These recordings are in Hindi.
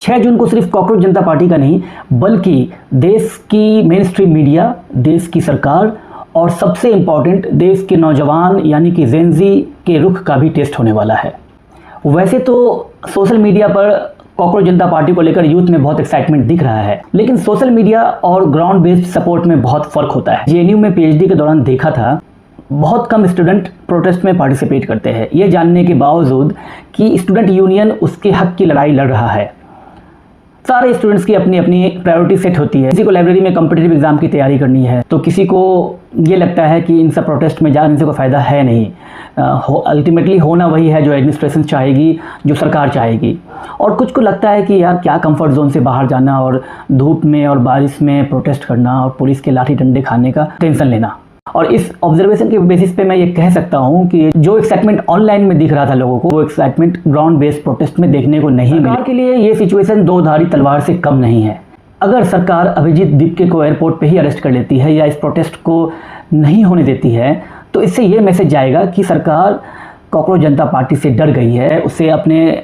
6 जून को सिर्फ कॉकरोच जनता पार्टी का नहीं बल्कि देश की मेन स्ट्रीम मीडिया, देश की सरकार और सबसे इम्पॉर्टेंट देश के नौजवान यानी कि जेन ज़ी के रुख का भी टेस्ट होने वाला है। वैसे तो सोशल मीडिया पर कॉकरोच जनता पार्टी को लेकर यूथ में बहुत एक्साइटमेंट दिख रहा है, लेकिन सोशल मीडिया और ग्राउंड बेस्ड सपोर्ट में बहुत फ़र्क होता है। जेएनयू में पीएचडी के दौरान देखा था, बहुत कम स्टूडेंट प्रोटेस्ट में पार्टिसिपेट करते हैं, ये जानने के बावजूद कि स्टूडेंट यूनियन उसके हक की लड़ाई लड़ रहा है। सारे स्टूडेंट्स की अपनी अपनी प्रायोरिटी सेट होती है। किसी को लाइब्रेरी में कॉम्पिटिटिव एग्जाम की तैयारी करनी है, तो किसी को ये लगता है कि इन सब प्रोटेस्ट में जाने से कोई फ़ायदा है नहीं। अल्टीमेटली होना वही है जो एडमिनिस्ट्रेशन चाहेगी, जो सरकार चाहेगी। और कुछ को लगता है कि यार क्या कंफर्ट जोन से बाहर जाना और धूप में और बारिश में प्रोटेस्ट करना और पुलिस के लाठी डंडे खाने का टेंशन लेना। और इस ऑब्जर्वेशन के बेसिस पे मैं ये कह सकता हूँ कि जो एक्साइटमेंट ऑनलाइन में दिख रहा था लोगों को, वो एक्साइटमेंट ग्राउंड बेस्ड प्रोटेस्ट में देखने को नहीं मिला। के लिए ये सिचुएशन दो धारी तलवार से कम नहीं है। अगर सरकार अभिजीत दीपके को एयरपोर्ट पे ही अरेस्ट कर लेती है या इस प्रोटेस्ट को नहीं होने देती है, तो इससे ये मैसेज जाएगा कि सरकार कॉकरोच जनता पार्टी से डर गई है, उसे अपने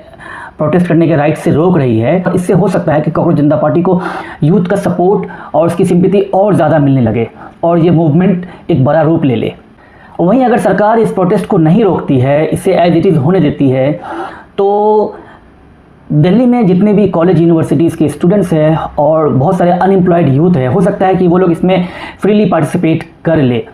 प्रोटेस्ट करने के राइट से रोक रही है। इससे हो सकता है कि कॉकरोच जनता पार्टी को यूथ का सपोर्ट और उसकी सिंपैथी और ज़्यादा मिलने लगे और ये मूवमेंट एक बड़ा रूप ले ले। वहीं अगर सरकार इस प्रोटेस्ट को नहीं रोकती है, इसे एज इट इज़ होने देती है, तो दिल्ली में जितने भी कॉलेज यूनिवर्सिटीज़ के स्टूडेंट्स हैं और बहुत सारे अनएम्प्लॉयड यूथ है, हो सकता है कि वो लोग इसमें फ्रीली पार्टिसिपेट कर ले।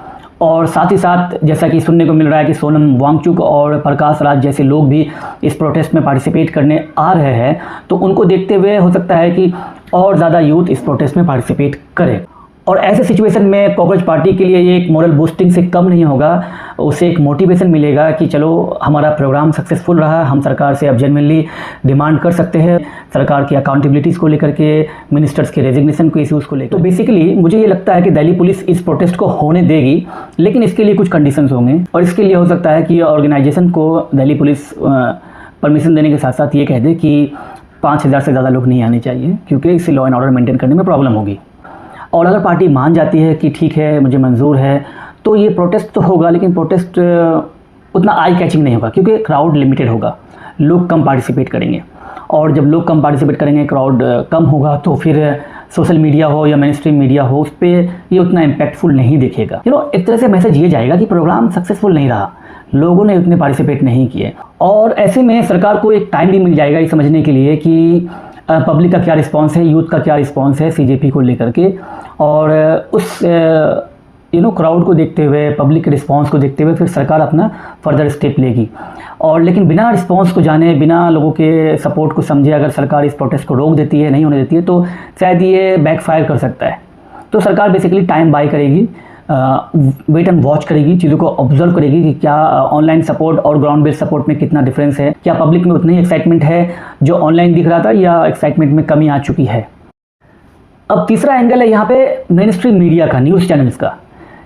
और साथ ही साथ जैसा कि सुनने को मिल रहा है कि सोनम वांगचुक और प्रकाश राज जैसे लोग भी इस प्रोटेस्ट में पार्टिसिपेट करने आ रहे हैं, तो उनको देखते हुए हो सकता है कि और ज़्यादा यूथ इस प्रोटेस्ट में पार्टिसिपेट करे। और ऐसे सिचुएशन में कॉकरोच पार्टी के लिए ये एक मोरल बूस्टिंग से कम नहीं होगा, उसे एक मोटिवेशन मिलेगा कि चलो हमारा प्रोग्राम सक्सेसफुल रहा, हम सरकार से अब जेन्युइनली डिमांड कर सकते हैं, सरकार की अकाउंटेबिलिटीज़ को लेकर के, मिनिस्टर्स के रेजिग्नेशन के इश्यूज़ को लेकर। तो बेसिकली मुझे ये लगता है कि दिल्ली पुलिस इस प्रोटेस्ट को होने देगी, लेकिन इसके लिए कुछ कंडीशंस होंगे। और इसके लिए हो सकता है कि ऑर्गेनाइजेशन को दिल्ली पुलिस परमिशन देने के साथ साथ ये कह दे कि 5000 से ज़्यादा लोग नहीं आने चाहिए, क्योंकि इससे लॉ एंड ऑर्डर मेंटेन करने में प्रॉब्लम होगी। और अगर पार्टी मान जाती है कि ठीक है मुझे मंजूर है, तो ये प्रोटेस्ट तो होगा, लेकिन प्रोटेस्ट उतना आई कैचिंग नहीं होगा, क्योंकि क्राउड लिमिटेड होगा, लोग कम पार्टिसिपेट करेंगे। और जब लोग कम पार्टिसिपेट करेंगे, क्राउड कम होगा, तो फिर सोशल मीडिया हो या मेन स्ट्रीम मीडिया हो, उस पर ये उतना इम्पैक्टफुल नहीं दिखेगा। एक तरह से मैसेज ये जाएगा कि प्रोग्राम सक्सेसफुल नहीं रहा, लोगों ने उतने पार्टिसिपेट नहीं किए। और ऐसे में सरकार को एक टाइम भी मिल जाएगा ये समझने के लिए कि पब्लिक का क्या रिस्पांस है, यूथ का क्या रिस्पांस है सीजेपी को लेकर के। और उस क्राउड को देखते हुए, पब्लिक के रिस्पांस को देखते हुए फिर सरकार अपना फर्दर स्टेप लेगी। और लेकिन बिना रिस्पांस को जाने, बिना लोगों के सपोर्ट को समझे अगर सरकार इस प्रोटेस्ट को रोक देती है, नहीं होने देती है, तो शायद ये बैकफायर कर सकता है। तो सरकार बेसिकली टाइम बाय करेगी, वेट एंड वॉच करेगी, चीज़ों को ऑब्जर्व करेगी कि क्या ऑनलाइन सपोर्ट और ग्राउंड बेस्ड सपोर्ट में कितना डिफरेंस है, क्या पब्लिक में उतनी एक्साइटमेंट है जो ऑनलाइन दिख रहा था, या एक्साइटमेंट में कमी आ चुकी है। अब तीसरा एंगल है यहाँ पे मेन स्ट्रीम मीडिया का, न्यूज़ चैनल्स का।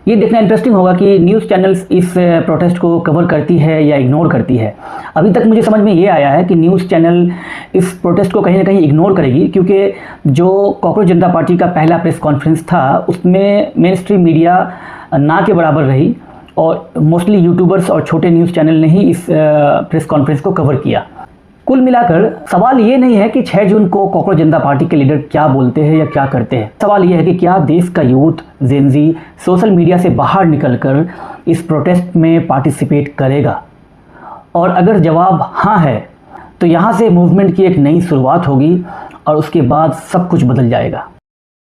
ये देखना इंटरेस्टिंग होगा कि न्यूज़ चैनल्स इस प्रोटेस्ट को कवर करती है या इग्नोर करती है। अभी तक मुझे समझ में ये आया है कि न्यूज़ चैनल इस प्रोटेस्ट को कहीं ना कहीं इग्नोर करेगी, क्योंकि जो कॉकरोच जनता पार्टी का पहला प्रेस कॉन्फ्रेंस था उसमें मेन स्ट्रीम मीडिया ना के बराबर रही और मोस्टली यूट्यूबर्स और छोटे न्यूज़ चैनल ने ही इस प्रेस कॉन्फ्रेंस को कवर किया। कुल मिलाकर सवाल ये नहीं है कि 6 जून को कॉकरोच जनता पार्टी के लीडर क्या बोलते हैं या क्या करते हैं। सवाल ये है कि क्या देश का यूथ, जेन ज़ी सोशल मीडिया से बाहर निकलकर इस प्रोटेस्ट में पार्टिसिपेट करेगा। और अगर जवाब हाँ है, तो यहाँ से मूवमेंट की एक नई शुरुआत होगी और उसके बाद सब कुछ बदल जाएगा।